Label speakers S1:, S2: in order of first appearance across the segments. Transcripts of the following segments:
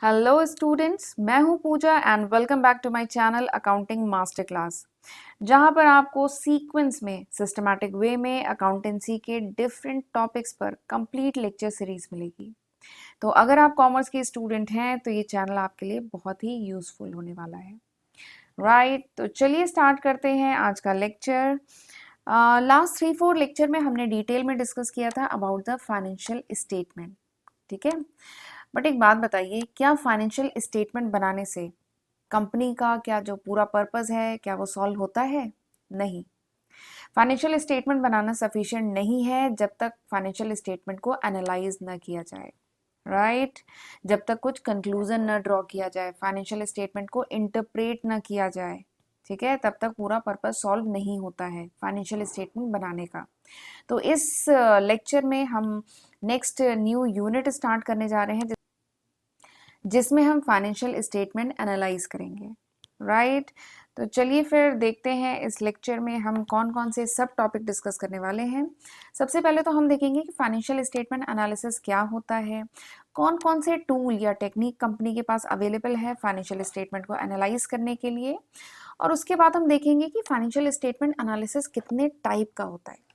S1: Hello students, मैं हूं Pooja and welcome back to my channel accounting master class, जहां पर आपको सीक्वेंस में सिस्टमैटिक वे में अकाउंटेंसी के डिफरेंट टॉपिक्स पर कंप्लीट लेक्चर सीरीज मिलेगी। तो अगर आप कॉमर्स के स्टूडेंट हैं तो ये चैनल आपके लिए बहुत ही यूजफुल होने वाला है। राइट, तो चलिए स्टार्ट करते हैं आज का लेक्चर। लास्ट 3-4 लेक्चर में हमने डिटेल में डिस्कस किया था अबाउट द फाइनेंशियल स्टेटमेंट। ठीक है, बट एक बात बताइए, क्या फाइनेंशियल स्टेटमेंट बनाने से कंपनी का क्या जो पूरा पर्पस है क्या वो सॉल्व होता है? नहीं। फाइनेंशियल स्टेटमेंट बनाना सफिशिएंट नहीं है जब तक फाइनेंशियल स्टेटमेंट को एनालाइज ना किया जाए। राइट, जब तक कुछ कंक्लूजन न ड्रॉ किया जाए, फाइनेंशियल स्टेटमेंट को इंटरप्रेट ना किया जाए, ठीक है, तब तक पूरा पर्पस सॉल्व नहीं होता है फाइनेंशियल स्टेटमेंट बनाने का। तो इस लेक्चर में हम नेक्स्ट न्यू यूनिट स्टार्ट करने जा रहे हैं जिसमें हम फाइनेंशियल स्टेटमेंट एनालाइज करेंगे। राइट, तो चलिए फिर देखते हैं इस लेक्चर में हम कौन कौन से सब टॉपिक डिस्कस करने वाले हैं। सबसे पहले तो हम देखेंगे कि फाइनेंशियल स्टेटमेंट एनालिसिस क्या होता है, कौन कौन से टूल या टेक्निक कंपनी के पास अवेलेबल है फाइनेंशियल स्टेटमेंट को एनालाइज करने के लिए, और उसके बाद हम देखेंगे कि फाइनेंशियल स्टेटमेंट एनालिसिस कितने टाइप का होता है।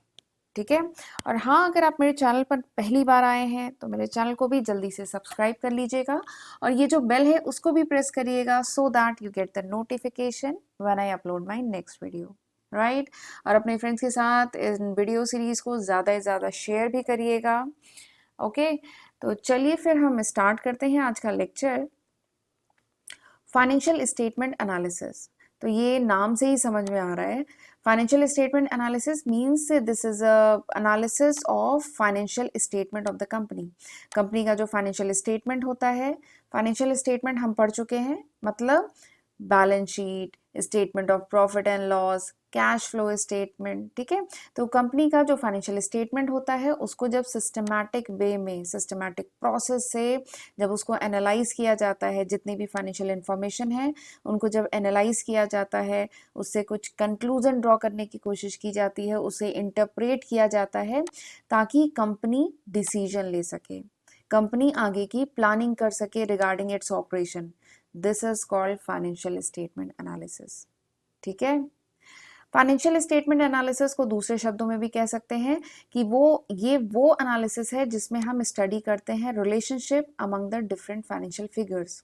S1: ठीक है, और हाँ, अगर आप मेरे चैनल पर पहली बार आए हैं तो मेरे चैनल को भी जल्दी से सब्सक्राइब कर लीजिएगा और ये जो बेल है उसको भी प्रेस करिएगा so that you get the notification when I upload my next video. Right, और अपने फ्रेंड्स के साथ इन वीडियो सीरीज को ज़्यादा से ज़्यादा शेयर भी करिएगा। ओके, तो चलिए फिर हम स्टार्ट करते हैं आज का लेक्चर। फाइनेंशियल स्टेटमेंट एनालिसिस, तो ये नाम से ही समझ में आ रहा है। Financial statement analysis means this is a analysis of financial statement of the company. Company का जो फाइनेंशियल स्टेटमेंट होता है, फाइनेंशियल स्टेटमेंट हम पढ़ चुके हैं, मतलब balance sheet, statement of profit and loss, cash flow statement. ठीक है, तो कंपनी का जो फाइनेंशियल स्टेटमेंट होता है उसको जब सिस्टमैटिक वे में, सिस्टमैटिक प्रोसेस से जब उसको एनालाइज किया जाता है, जितनी भी फाइनेंशियल इंफॉर्मेशन है उनको जब एनालाइज किया जाता है, उससे कुछ कंक्लूजन ड्रॉ करने की कोशिश की जाती है, उसे इंटरप्रेट किया जाता है ताकि कंपनी डिसीजन ले सके, कंपनी आगे की प्लानिंग कर सके regarding its operation. This is called financial statement analysis. ठीक है, फाइनेंशियल स्टेटमेंट एनालिसिस को दूसरे शब्दों में भी कह सकते हैं कि ये वो एनालिसिस है जिसमें हम स्टडी करते हैं relationship among the different financial figures.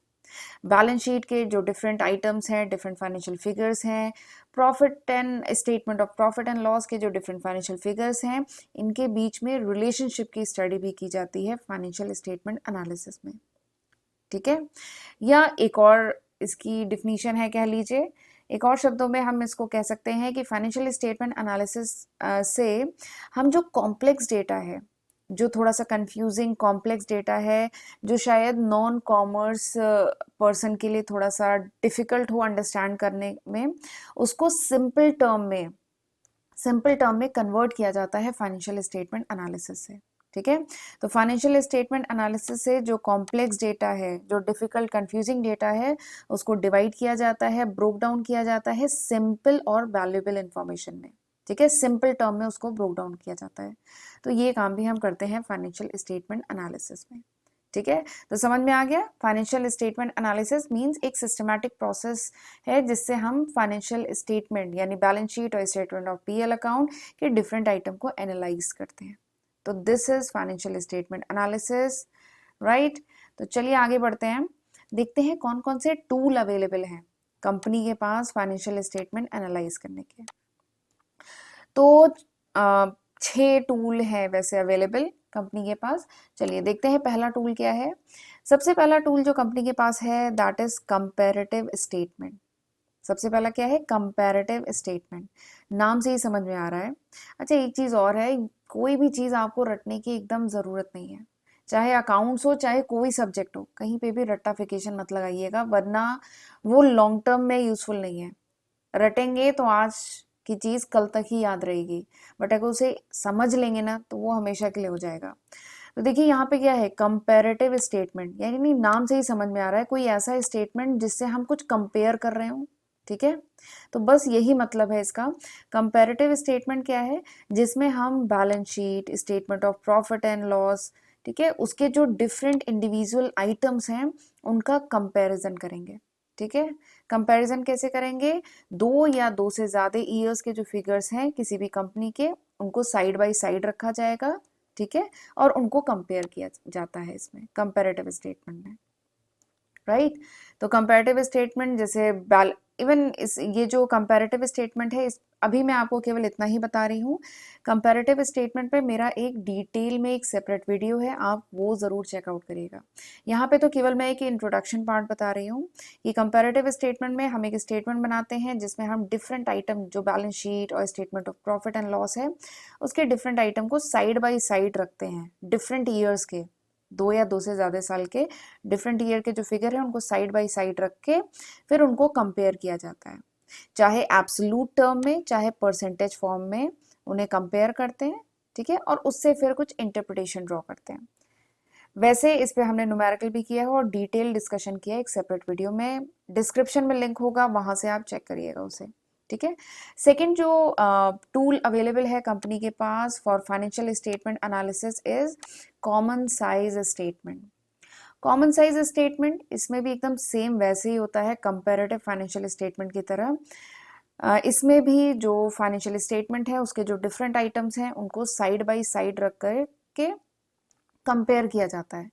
S1: Balance sheet के जो डिफरेंट आइटम्स हैं, डिफरेंट फाइनेंशियल फिगर्स हैं, profit and statement of profit and loss के जो डिफरेंट फाइनेंशियल फिगर्स हैं, इनके बीच में रिलेशनशिप की स्टडी भी की जाती है फाइनेंशियल स्टेटमेंट एनालिसिस में। ठीक है, या एक और इसकी डिफिनीशन है, कह लीजिए, एक और शब्दों में हम इसको कह सकते हैं कि फाइनेंशियल स्टेटमेंट एनालिसिस से हम जो कॉम्प्लेक्स डेटा है, जो थोड़ा सा कंफ्यूजिंग कॉम्प्लेक्स डेटा है, जो शायद नॉन कॉमर्स पर्सन के लिए थोड़ा सा डिफिकल्ट हो अंडरस्टैंड करने में, उसको सिंपल टर्म में कन्वर्ट किया जाता है फाइनेंशियल स्टेटमेंट एनालिसिस से। ठीक है, तो फाइनेंशियल स्टेटमेंट एनालिसिस से जो कॉम्प्लेक्स डेटा है, जो डिफिकल्ट कंफ्यूजिंग डेटा है, उसको डिवाइड किया जाता है, ब्रोक डाउन किया जाता है सिंपल और वैल्यूएबल इंफॉर्मेशन में। ठीक है, सिंपल टर्म में उसको ब्रोक डाउन किया जाता है। तो ये काम भी हम करते हैं फाइनेंशियल स्टेटमेंट एनालिसिस में। ठीक है, तो समझ में आ गया, फाइनेंशियल स्टेटमेंट एनालिसिस मींस एक सिस्टमैटिक प्रोसेस है जिससे हम फाइनेंशियल स्टेटमेंट यानी बैलेंस शीट और स्टेटमेंट ऑफ पीएल अकाउंट के डिफरेंट आइटम को एनालाइज करते हैं। तो this is financial statement analysis. Right, तो चलिए आगे बढ़ते हैं, देखते हैं कौन कौन से टूल अवेलेबल हैं कंपनी के पास फाइनेंशियल स्टेटमेंट एनालाइज करने के। तो 6 टूल है वैसे अवेलेबल कंपनी के पास। चलिए देखते हैं पहला टूल क्या है। सबसे पहला टूल जो कंपनी के पास है दैट इज कंपैरेटिव स्टेटमेंट। सबसे पहला क्या है? कंपैरेटिव स्टेटमेंट, नाम से ही समझ में आ रहा है। अच्छा, एक चीज और है, कोई भी चीज आपको रटने की एकदम जरूरत नहीं है, चाहे अकाउंट्स हो चाहे कोई सब्जेक्ट हो, कहीं पे भी रट्टाफिकेशन मत लगाइएगा, वरना वो लॉन्ग टर्म में यूजफुल नहीं है। रटेंगे तो आज की चीज कल तक ही याद रहेगी, बट अगर उसे समझ लेंगे ना तो वो हमेशा के लिए हो जाएगा। तो देखिए यहाँ पे क्या है, कंपैरेटिव स्टेटमेंट, यानी नाम से ही समझ में आ रहा है कोई ऐसा स्टेटमेंट जिससे हम कुछ कंपेयर कर रहे हो। ठीक है, तो बस यही मतलब है इसका। कंपैरेटिव स्टेटमेंट क्या है? जिसमें हम balance sheet, statement of profit and loss, ठीक है, उसके जो डिफरेंट इंडिविजुअल आइटम्स हैं उनका कंपैरिजन करेंगे। ठीक है, कंपैरिजन कैसे करेंगे? दो या दो से ज़्यादा ईयर्स के जो फिगर्स हैं किसी भी कंपनी के, उनको साइड बाय साइड रखा जाएगा। ठीक है, और उनको कंपेयर किया जाता है इसमें कंपैरेटिव स्टेटमेंट में, राइट। तो कंपैरेटिव स्टेटमेंट जैसे इवन इस ये जो कंपैरेटिव स्टेटमेंट है, इस अभी मैं आपको केवल इतना ही बता रही हूँ। कंपैरेटिव स्टेटमेंट पे मेरा एक डिटेल में एक सेपरेट वीडियो है, आप वो ज़रूर चेकआउट करिएगा। यहाँ पे तो केवल मैं एक इंट्रोडक्शन पार्ट बता रही हूँ कि कंपैरेटिव स्टेटमेंट में हम एक स्टेटमेंट बनाते हैं जिसमें हम डिफरेंट आइटम जो बैलेंस शीट और statement of profit and loss है उसके डिफरेंट आइटम को साइड बाई साइड रखते हैं, डिफरेंट ईयर्स के, दो या दो से ज़्यादा साल के डिफरेंट ईयर के जो फिगर है उनको साइड बाय साइड रख के फिर उनको कंपेयर किया जाता है, चाहे एब्सोल्यूट टर्म में चाहे परसेंटेज फॉर्म में उन्हें कंपेयर करते हैं। ठीक है, और उससे फिर कुछ इंटरप्रिटेशन ड्रॉ करते हैं। वैसे इस पे हमने न्यूमेरिकल भी किया है और डिटेल डिस्कशन किया है एक सेपरेट वीडियो में, डिस्क्रिप्शन में लिंक होगा, वहां से आप चेक करिएगा उसे। ठीक है, सेकंड जो टूल अवेलेबल है कंपनी के पास for financial statement analysis is common size statement. Common size statement इसमें भी एकदम सेम वैसे ही होता है कंपैरेटिव फाइनेंशियल स्टेटमेंट की तरह। इसमें भी जो फाइनेंशियल स्टेटमेंट है उसके जो डिफरेंट आइटम्स हैं उनको साइड बाय साइड रख कर के कंपेयर किया जाता है।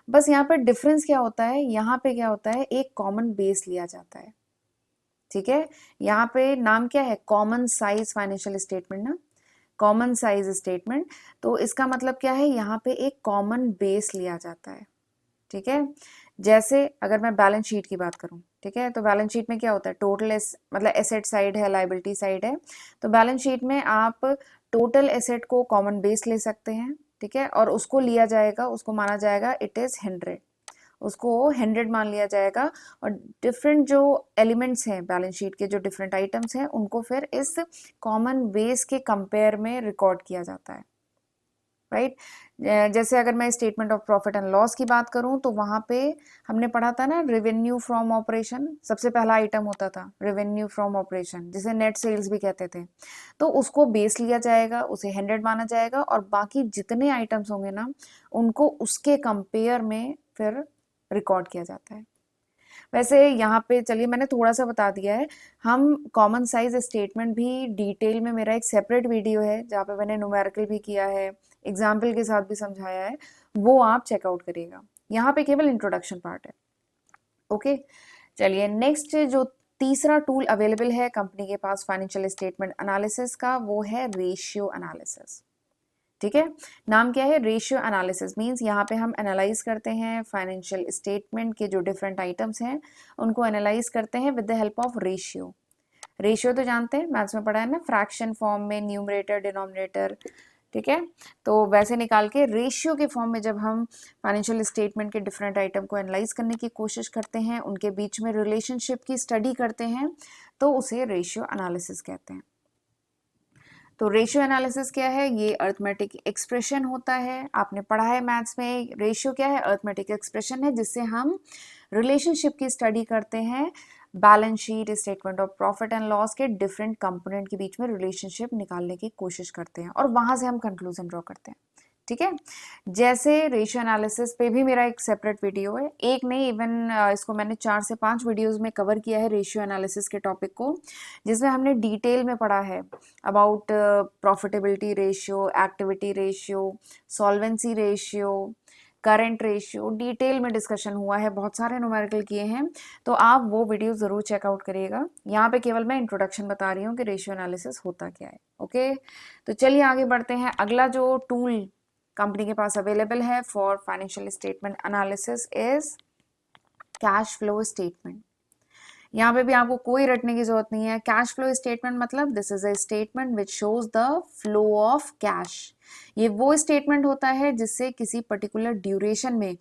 S1: बस यहाँ पर डिफरेंस क्या होता है, यहाँ पे क्या होता है, एक कॉमन बेस लिया जाता है। ठीक है, यहाँ पे नाम क्या है, कॉमन साइज फाइनेंशियल स्टेटमेंट ना, कॉमन साइज स्टेटमेंट। तो इसका मतलब क्या है, यहाँ पे एक कॉमन बेस लिया जाता है। ठीक है, जैसे अगर मैं बैलेंस शीट की बात करूं, ठीक है, तो बैलेंस शीट में क्या होता है, टोटल मतलब एसेट साइड है, लाइबिलिटी साइड है। तो बैलेंस शीट में आप टोटल एसेट को कॉमन बेस ले सकते हैं। ठीक है, और उसको लिया जाएगा, उसको माना जाएगा इट इज 100, उसको 100 मान लिया जाएगा। और डिफरेंट जो एलिमेंट्स हैं बैलेंस शीट के, जो डिफरेंट आइटम्स हैं, उनको फिर इस कॉमन बेस के कंपेयर में रिकॉर्ड किया जाता है, राइट। जैसे अगर मैं statement of profit and loss की बात करूं तो वहां पे हमने पढ़ा था ना, रेवेन्यू फ्रॉम ऑपरेशन सबसे पहला आइटम होता था, रेवेन्यू फ्रॉम ऑपरेशन जिसे नेट सेल्स भी कहते थे। तो उसको बेस लिया जाएगा, उसे 100 माना जाएगा, और बाकी जितने आइटम्स होंगे ना उनको उसके कंपेयर में फिर रिकॉर्ड किया जाता है। वैसे यहाँ पे चलिए मैंने थोड़ा सा बता दिया है, हम कॉमन साइज स्टेटमेंट भी डिटेल में मेरा एक सेपरेट वीडियो है जहाँ पे मैंने न्यूमेरिकल भी किया है, एग्जाम्पल के साथ भी समझाया है, वो आप चेकआउट करिएगा। यहाँ पे केवल इंट्रोडक्शन पार्ट है। ओके, चलिए नेक्स्ट जो तीसरा टूल अवेलेबल है कंपनी के पास फाइनेंशियल स्टेटमेंट एनालिसिस का, वो है रेशियो एनालिसिस। ठीक है, नाम क्या है, रेशियो एनालिसिस। मींस यहाँ पे हम एनालाइज करते हैं फाइनेंशियल स्टेटमेंट के जो डिफरेंट आइटम्स हैं उनको एनालाइज करते हैं with the help of ratio. Ratio तो जानते हैं, मैथ्स में पढ़ा है ना, फ्रैक्शन फॉर्म में न्यूमरेटर डिनोमिनेटर। ठीक है, तो वैसे निकाल के रेशियो के फॉर्म में जब हम फाइनेंशियल स्टेटमेंट के डिफरेंट आइटम को एनालाइज करने की कोशिश करते हैं, उनके बीच में रिलेशनशिप की स्टडी करते हैं, तो उसे रेशियो एनालिसिस कहते हैं। तो रेशियो एनालिसिस क्या है, ये अर्थमेटिक एक्सप्रेशन होता है, आपने पढ़ा है मैथ्स में। रेशियो क्या है, अर्थमेटिक एक्सप्रेशन है जिससे हम रिलेशनशिप की स्टडी करते हैं, balance sheet statement of profit and loss के डिफरेंट कंपोनेंट के बीच में रिलेशनशिप निकालने की कोशिश करते हैं, और वहां से हम कंक्लूजन ड्रॉ करते हैं। ठीक है, जैसे रेशियो एनालिसिस पे भी मेरा एक सेपरेट वीडियो है, एक नहीं इवन इसको मैंने 4 से 5 वीडियोस में कवर किया है रेशियो एनालिसिस के टॉपिक को, जिसमें हमने डिटेल में पढ़ा है about profitability ratio, activity ratio, solvency ratio, current ratio, detail में डिस्कशन हुआ है, बहुत सारे न्यूमेरिकल किए हैं। तो आप वो वीडियो ज़रूर चेकआउट करिएगा। यहाँ पे केवल मैं इंट्रोडक्शन बता रही हूँ कि रेशियो एनालिसिस होता क्या है। ओके, तो चलिए आगे बढ़ते हैं। अगला जो टूल कंपनी के पास अवेलेबल है for financial statement analysis is cash flow statement. यहाँ पे भी आपको कोई रटने की जरूरत नहीं है। कैश फ्लो स्टेटमेंट मतलब this is a statement which shows the flow of cash. ये वो स्टेटमेंट होता है जिससे किसी पर्टिकुलर ड्यूरेशन में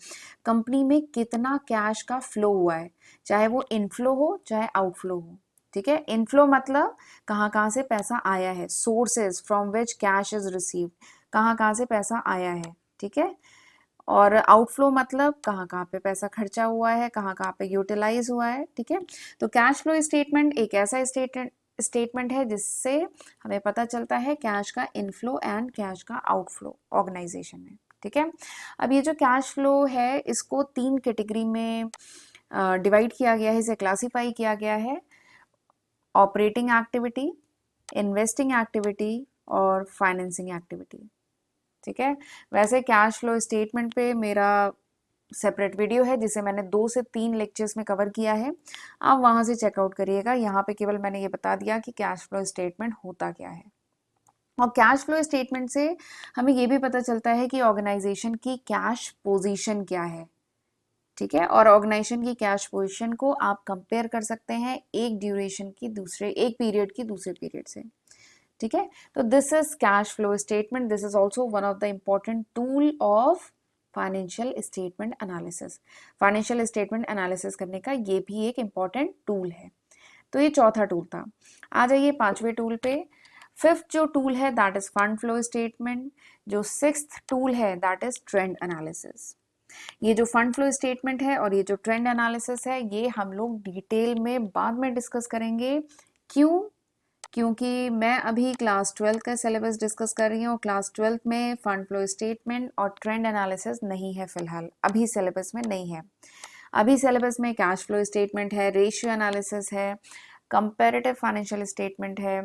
S1: कंपनी में कितना कैश का फ्लो हुआ है, चाहे वो इनफ्लो हो चाहे आउटफ्लो हो। ठीक है, इनफ्लो मतलब कहाँ से पैसा आया है, sources from which cash is received, कहाँ से पैसा आया है। ठीक है, और आउटफ्लो मतलब कहाँ पे पैसा खर्चा हुआ है, कहाँ पे यूटिलाइज हुआ है। ठीक है, तो कैश फ्लो स्टेटमेंट एक ऐसा स्टेटमेंट है जिससे हमें पता चलता है कैश का इनफ्लो एंड कैश का आउटफ्लो ऑर्गेनाइजेशन में। ठीक है। अब ये जो कैश फ्लो है इसको 3 कैटेगरी में डिवाइड किया गया है, इसे क्लासीफाई किया गया है, ऑपरेटिंग एक्टिविटी, इन्वेस्टिंग एक्टिविटी और फाइनेंसिंग एक्टिविटी। ठीक है। वैसे कैश फ्लो स्टेटमेंट पे मेरा सेपरेट वीडियो है जिसे मैंने 2 से 3 लेक्चर्स में कवर किया है, आप वहां से चेकआउट करिएगा। यहाँ पे केवल मैंने ये बता दिया कि कैश फ्लो स्टेटमेंट होता क्या है। और कैश फ्लो स्टेटमेंट से हमें ये भी पता चलता है कि ऑर्गेनाइजेशन की कैश पोजीशन क्या है। ठीक है। और ऑर्गेनाइजेशन की कैश पोजीशन को आप कंपेयर कर सकते हैं एक ड्यूरेशन की दूसरे, एक पीरियड की दूसरे पीरियड से। ठीक है। तो this is cash flow statement. This is also one of the important tool of financial statement analysis. Financial statement analysis करने का ये भी एक इम्पॉर्टेंट टूल है। तो ये चौथा टूल था। आ जाइए 5वें टूल पे। 5th जो टूल है that is fund flow statement. जो 6th टूल है दैट इज ट्रेंड एनालिसिस। ये जो फंड फ्लो स्टेटमेंट है और ये जो ट्रेंड एनालिसिस है ये हम लोग डिटेल में बाद में डिस्कस करेंगे। क्यों? क्योंकि मैं अभी क्लास 12 का सिलेबस डिस्कस कर रही हूँ। क्लास 12 में फंड फ्लो स्टेटमेंट और ट्रेंड एनालिसिस नहीं है, फिलहाल अभी सिलेबस में नहीं है। अभी सिलेबस में कैश फ्लो स्टेटमेंट है, रेशियो एनालिसिस है, कंपैरेटिव फाइनेंशियल स्टेटमेंट है,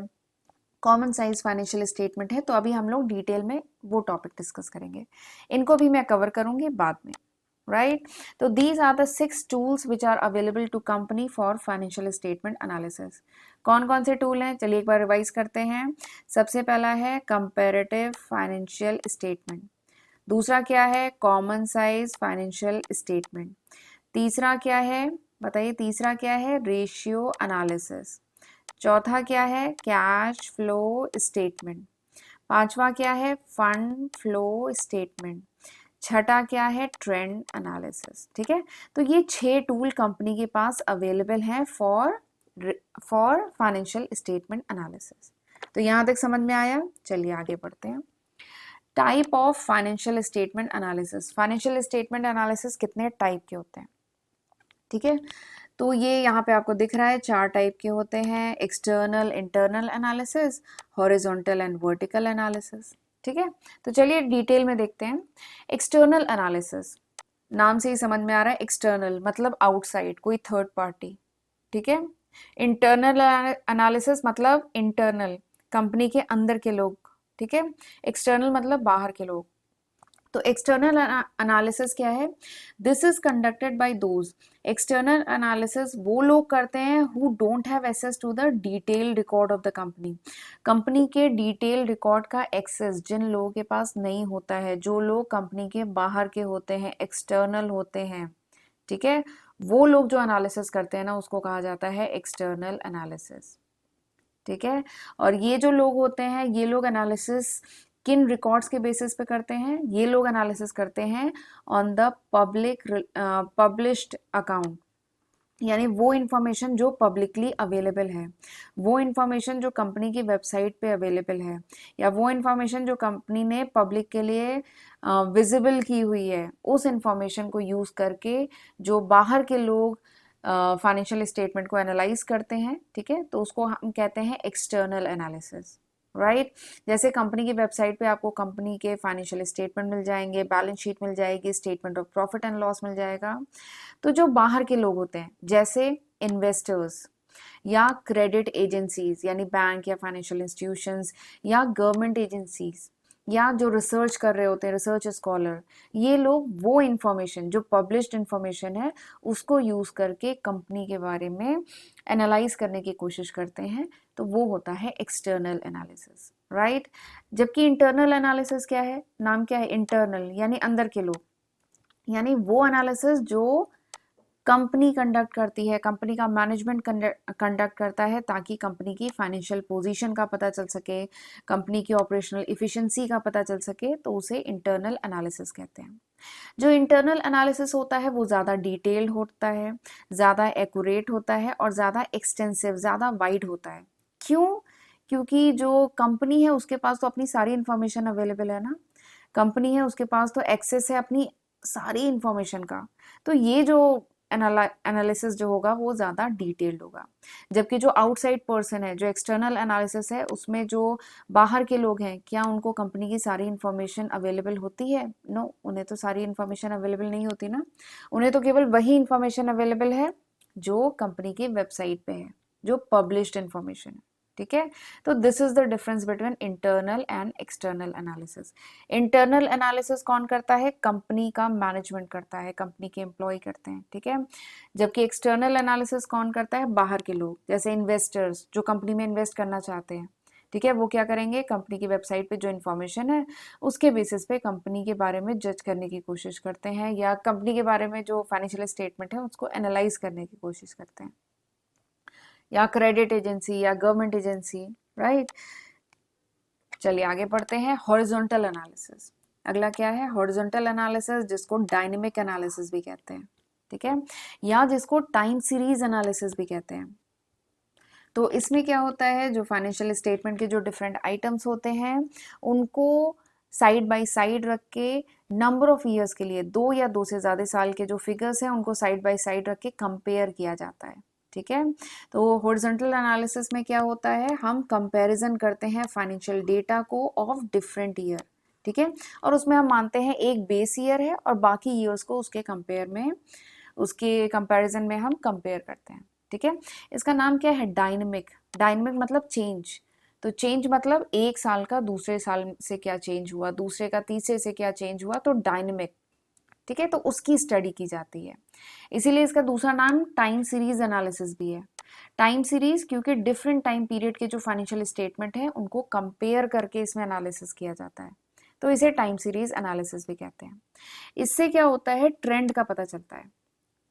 S1: कॉमन साइज फाइनेंशियल स्टेटमेंट है। तो अभी हम लोग डिटेल में वो टॉपिक डिस्कस करेंगे, इनको भी मैं कवर करूंगी बाद में, राइट। तो these are the 6 tools which are available to company for financial statement analysis. कौन कौन से टूल हैं चलिए एक बार रिवाइज करते हैं। सबसे पहला है कंपैरेटिव फाइनेंशियल स्टेटमेंट, दूसरा क्या है कॉमन साइज फाइनेंशियल स्टेटमेंट, तीसरा क्या है बताइए, तीसरा क्या है रेशियो एनालिसिस, चौथा क्या है कैश फ्लो स्टेटमेंट, पांचवा क्या है फंड फ्लो स्टेटमेंट, छठा क्या है ट्रेंड एनालिसिस। ठीक है। तो ये 6 टूल कंपनी के पास अवेलेबल हैं फॉर फाइनेंशियल स्टेटमेंट एनालिसिस। तो यहां तक समझ में आया? चलिए आगे बढ़ते हैं। Type of financial statement analysis. Financial statement analysis कितने टाइप के होते हैं? ठीक है। तो ये यहाँ पे आपको दिख रहा है 4 टाइप के होते हैं, external, internal analysis, horizontal and vertical analysis. ठीक है। तो चलिए डिटेल में देखते हैं। एक्सटर्नल एनालिसिस, नाम से ही समझ में आ रहा है एक्सटर्नल मतलब आउटसाइड, कोई थर्ड पार्टी। ठीक है। इंटरनल एनालिसिस मतलब इंटरनल, कंपनी के अंदर के लोग। ठीक है। एक्सटर्नल मतलब बाहर के लोग। तो एक्सटर्नल एनालिसिस क्या है? This is conducted by those. External analysis वो लोग करते हैं who don't have access to the detail record of the company. Company के डिटेल रिकॉर्ड का एक्सेस जिन लोगों के पास नहीं होता है, जो लोग कंपनी के बाहर के होते हैं, एक्सटर्नल होते हैं, ठीक है, वो लोग जो एनालिसिस करते हैं ना उसको कहा जाता है एक्सटर्नल एनालिसिस। ठीक है। और ये जो लोग होते हैं ये लोग एनालिसिस किन रिकॉर्ड्स के बेसिस पे करते हैं? ये लोग एनालिसिस करते हैं ऑन द पब्लिश्ड अकाउंट, यानी वो इन्फॉर्मेशन जो पब्लिकली अवेलेबल है, वो इन्फॉर्मेशन जो कंपनी की वेबसाइट पे अवेलेबल है, या वो इन्फॉर्मेशन जो कंपनी ने पब्लिक के लिए विजिबल की हुई है, उस इन्फॉर्मेशन को यूज़ करके जो बाहर के लोग फाइनेंशियल स्टेटमेंट को एनालाइज करते हैं, ठीक है, तो उसको हम कहते हैं एक्सटर्नल एनालिसिस, राइट। जैसे कंपनी की वेबसाइट पे आपको कंपनी के फाइनेंशियल स्टेटमेंट मिल जाएंगे, बैलेंस शीट मिल जाएगी, statement of profit and loss मिल जाएगा। तो जो बाहर के लोग होते हैं जैसे इन्वेस्टर्स या क्रेडिट एजेंसीज यानी बैंक या फाइनेंशियल इंस्टीट्यूशंस या गवर्नमेंट एजेंसीज या जो रिसर्च कर रहे होते हैं, रिसर्च स्कॉलर, ये लोग वो इन्फॉर्मेशन जो पब्लिश्ड इन्फॉर्मेशन है उसको यूज करके कंपनी के बारे में एनालाइज करने की कोशिश करते हैं, तो वो होता है एक्सटर्नल एनालिसिस, राइट। जबकि इंटरनल एनालिसिस क्या है? नाम क्या है? इंटरनल यानी अंदर के लोग, यानी वो एनालिसिस जो कंपनी कंडक्ट करती है, कंपनी का मैनेजमेंट कंडक्ट करता है ताकि कंपनी की फाइनेंशियल पोजीशन का पता चल सके, कंपनी की ऑपरेशनल इफिशिएंसी का पता चल सके, तो उसे इंटरनल एनालिसिस कहते हैं। जो इंटरनल एनालिसिस होता है वो ज़्यादा डिटेल्ड होता है, ज़्यादा एक्यूरेट होता है और ज़्यादा एक्सटेंसिव, ज़्यादा वाइड होता है। क्यों? क्योंकि जो कंपनी है उसके पास तो अपनी सारी इंफॉर्मेशन अवेलेबल है ना, कंपनी है उसके पास तो एक्सेस है अपनी सारी इंफॉर्मेशन का। तो ये जो एनालिसिस जो होगा वो ज़्यादा डिटेल्ड होगा। जबकि जो आउटसाइड पर्सन है, जो एक्सटर्नल एनालिसिस है, उसमें जो बाहर के लोग हैं, क्या उनको कंपनी की सारी इन्फॉर्मेशन अवेलेबल होती है? नो, उन्हें तो सारी इन्फॉर्मेशन अवेलेबल नहीं होती ना। उन्हें तो केवल वही इन्फॉर्मेशन अवेलेबल है जो कंपनी की वेबसाइट पे है, जो पब्लिश्ड इन्फॉर्मेशन है। ठीक है, तो this is the difference between internal and external analysis. Internal analysis कौन करता है? कंपनी का मैनेजमेंट करता है, कंपनी के एम्प्लॉय करते हैं। ठीक है, जबकि एक्सटर्नल एनालिसिस कौन करता है? बाहर के लोग, जैसे इन्वेस्टर्स जो कंपनी में इन्वेस्ट करना चाहते हैं। ठीक है, वो क्या करेंगे? कंपनी की वेबसाइट पे जो इन्फॉर्मेशन है उसके बेसिस पे कंपनी के बारे में जज करने की कोशिश करते हैं, या कंपनी के बारे में जो फाइनेंशियल स्टेटमेंट है उसको एनालाइज करने की कोशिश करते हैं, या क्रेडिट एजेंसी या गवर्नमेंट एजेंसी। राइट, चलिए आगे पढ़ते हैं। हॉरिजॉन्टल एनालिसिस, अगला क्या है? हॉरिजॉन्टल एनालिसिस, जिसको डायनेमिक एनालिसिस भी कहते हैं। ठीक है, या जिसको टाइम सीरीज एनालिसिस भी कहते हैं। तो इसमें क्या होता है? जो फाइनेंशियल स्टेटमेंट के जो डिफरेंट आइटम्स होते हैं उनको साइड बाय साइड रख के नंबर ऑफ ईयर्स के लिए, 2 या 2 से ज़्यादा साल के जो फिगर्स हैं उनको साइड बाय साइड रख के कंपेयर किया जाता है। ठीक है, तो हॉरिजॉन्टल एनालिसिस में क्या होता है? हम कंपैरिजन करते हैं फाइनेंशियल डेटा को ऑफ डिफरेंट ईयर। ठीक है, और उसमें हम मानते हैं एक बेस ईयर है और बाकी ईयर्स को उसके कंपेयर में, उसके कंपैरिजन में हम कंपेयर करते हैं। ठीक है, इसका नाम क्या है? डायनेमिक। डायनेमिक मतलब चेंज, तो चेंज मतलब एक साल का दूसरे साल से क्या चेंज हुआ, दूसरे का तीसरे से क्या चेंज हुआ, तो डायनेमिक। ठीक है, तो उसकी स्टडी की जाती है। इसीलिए इसका दूसरा नाम टाइम सीरीज एनालिसिस भी है। टाइम सीरीज क्योंकि डिफरेंट टाइम पीरियड के जो फाइनेंशियल स्टेटमेंट है उनको कंपेयर करके इसमें एनालिसिस किया जाता है, तो इसे टाइम सीरीज एनालिसिस भी कहते हैं। इससे क्या होता है? ट्रेंड का पता चलता है।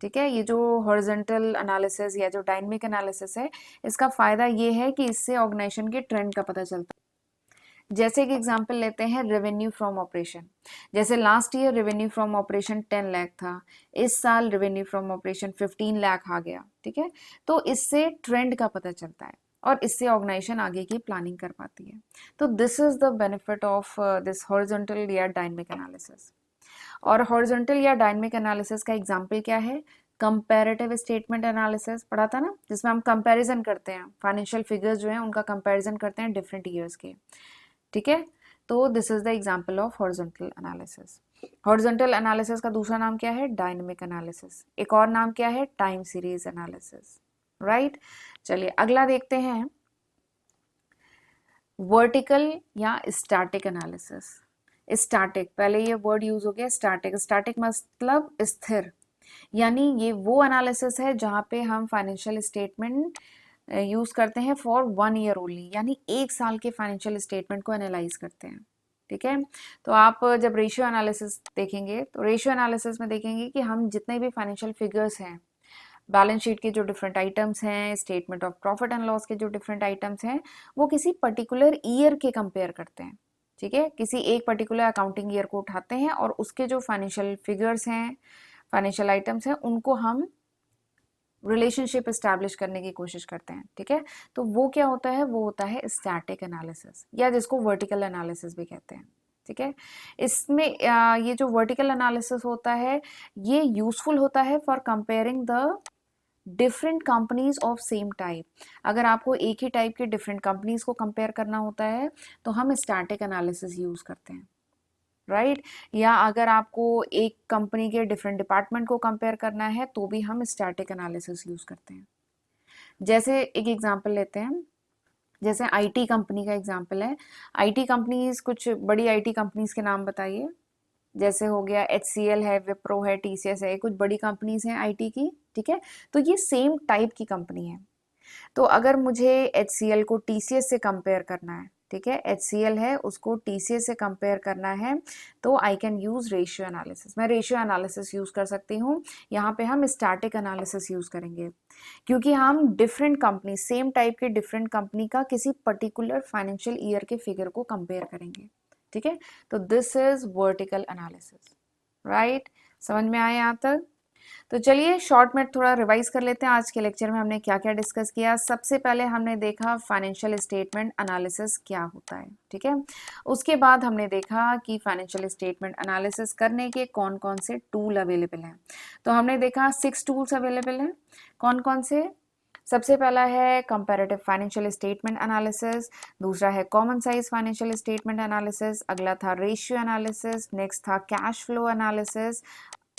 S1: ठीक है, ये जो हॉरिजॉन्टल एनालिसिस या जो डायनेमिक एनालिसिस है, इसका फायदा ये है कि इससे ऑर्गेनाइजेशन के ट्रेंड का पता चलता है। जैसे कि एग्जांपल लेते हैं रेवेन्यू फ्रॉम ऑपरेशन। जैसे last year revenue from operation 10 lakh था, इस साल रेवेन्यू फ्रॉम ऑपरेशन 15 लाख आ गया। ठीक है, तो इससे ट्रेंड का पता चलता है और इससे ऑर्गेनाइजेशन आगे की प्लानिंग कर पाती है। तो this is the benefit of this horizontal या डायनेमिक एनालिसिस। और हॉरिजॉन्टल या डायनेमिक एनालिसिस का एग्जांपल क्या है? कंपैरेटिव स्टेटमेंट एनालिसिस पढ़ा था ना, जिसमें हम कंपैरिजन करते हैं, फाइनेंशियल फिगर्स जो हैं उनका कंपैरिजन करते हैं डिफरेंट ईयर्स के। ठीक है, तो this is the example of horizontal analysis. Horizontal analysis का दूसरा नाम क्या है? Dynamic analysis. एक और नाम क्या है? Time series analysis. राइट, चलिए अगला देखते हैं, वर्टिकल या स्टैटिक एनालिसिस। स्टैटिक, पहले ये वर्ड यूज हो गया स्टैटिक। स्टैटिक मतलब स्थिर, यानी ये वो एनालिसिस है जहां पे हम फाइनेंशियल स्टेटमेंट यूज करते हैं फॉर 1 ईयर ओनली, यानी 1 साल के फाइनेंशियल स्टेटमेंट को एनालाइज करते हैं। ठीक है, तो आप जब रेशियो एनालिसिस देखेंगे तो रेशियो एनालिसिस में देखेंगे कि हम जितने भी फाइनेंशियल फिगर्स हैं, बैलेंस शीट के जो डिफरेंट आइटम्स हैं, statement of profit and loss के जो डिफरेंट आइटम्स हैं, वो किसी पर्टिकुलर ईयर के कंपेयर करते हैं। ठीक है, किसी एक पर्टिकुलर अकाउंटिंग ईयर को उठाते हैं और उसके जो फाइनेंशियल फिगर्स हैं, फाइनेंशियल आइटम्स हैं, उनको हम रिलेशनशिप एस्टैब्लिश करने की कोशिश करते हैं। ठीक है, तो वो क्या होता है? वो होता है स्टैटिक एनालिसिस, या जिसको वर्टिकल एनालिसिस भी कहते हैं। ठीक है, इसमें ये जो वर्टिकल एनालिसिस होता है ये यूजफुल होता है for comparing the different companies of same type. अगर आपको एक ही टाइप के डिफरेंट कंपनीज को कंपेयर करना होता है तो हम स्टैटिक एनालिसिस यूज करते हैं। राइट, या अगर आपको एक कंपनी के डिफरेंट डिपार्टमेंट को कंपेयर करना है तो भी हम स्टैटिक एनालिसिस यूज करते हैं। जैसे एक एग्जांपल लेते हैं, जैसे आईटी कंपनी का एग्जांपल है। आईटी कंपनीज, कुछ बड़ी आईटी कंपनीज के नाम बताइए। जैसे हो गया HCL है, विप्रो है, TCS है, कुछ बड़ी कंपनीज हैं आईटी की। ठीक है, तो ये सेम टाइप की कंपनी है। तो अगर मुझे HCL को TCS से कंपेयर करना है, ठीक है, HCL है उसको TCS से कंपेयर करना है, तो I can use ratio analysis. मैं रेशियो एनालिसिस यूज कर सकती हूँ। यहाँ पे हम स्टैटिक एनालिसिस यूज करेंगे क्योंकि हम डिफरेंट कंपनी, सेम टाइप के डिफरेंट कंपनी का किसी पर्टिकुलर फाइनेंशियल ईयर के फिगर को कंपेयर करेंगे। ठीक है, तो this is vertical analysis. Right, समझ में आया यहाँ तक? तो चलिए शॉर्ट में थोड़ा रिवाइज कर लेते हैं। आज के लेक्चर में हमने क्या क्या डिस्कस किया। सबसे पहले हमने देखा फाइनेंशियल स्टेटमेंट एनालिसिस क्या होता है, ठीक है। उसके बाद हमने देखा कि फाइनेंशियल स्टेटमेंट एनालिसिस करने के कौन कौन से टूल अवेलेबल हैं। तो हमने देखा 6 टूल्स अवेलेबल हैं। कौन कौन से? सबसे पहला है कंपैरेटिव फाइनेंशियल स्टेटमेंट एनालिसिस, दूसरा है common size financial statement analysis, अगला था रेशियो एनालिसिस, नेक्स्ट था कैश फ्लो एनालिसिस,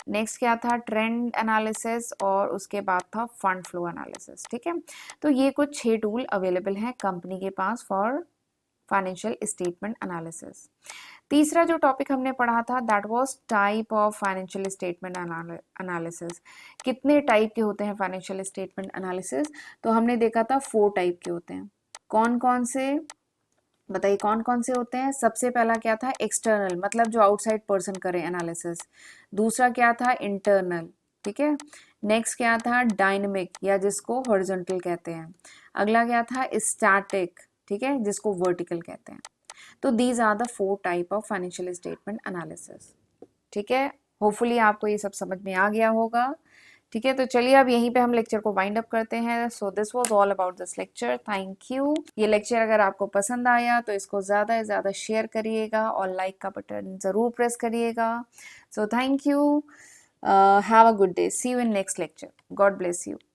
S1: नेक्स्ट क्या था ट्रेंड एनालिसिस, और उसके बाद था फंड फ्लो एनालिसिस, ठीक है। तो ये कुछ 6 टूल अवेलेबल हैं कंपनी के पास फॉर फाइनेंशियल स्टेटमेंट एनालिसिस। तीसरा जो टॉपिक हमने पढ़ा था that was type of financial statement analysis. कितने टाइप के होते हैं फाइनेंशियल स्टेटमेंट एनालिसिस? तो हमने देखा था 4 टाइप के होते हैं। कौन कौन से बताइए, कौन कौन से होते हैं? सबसे पहला क्या था? एक्सटर्नल, मतलब जो आउटसाइड पर्सन करे एनालिसिस। दूसरा क्या था? इंटरनल, ठीक है। नेक्स्ट क्या था? डायनेमिक, या जिसको हॉरिजॉन्टल कहते हैं। अगला क्या था? स्टैटिक, ठीक है, जिसको वर्टिकल कहते हैं। तो these are the 4 type of financial statement analysis, ठीक है। होपफुली आपको ये सब समझ में आ गया होगा, ठीक है। तो चलिए अब यहीं पे हम लेक्चर को वाइंड अप करते हैं। So this was all about this lecture, thank you. ये लेक्चर अगर आपको पसंद आया तो इसको ज़्यादा से ज़्यादा शेयर करिएगा और लाइक का बटन ज़रूर प्रेस करिएगा। So thank you, have a good day, see you in next lecture, God bless you.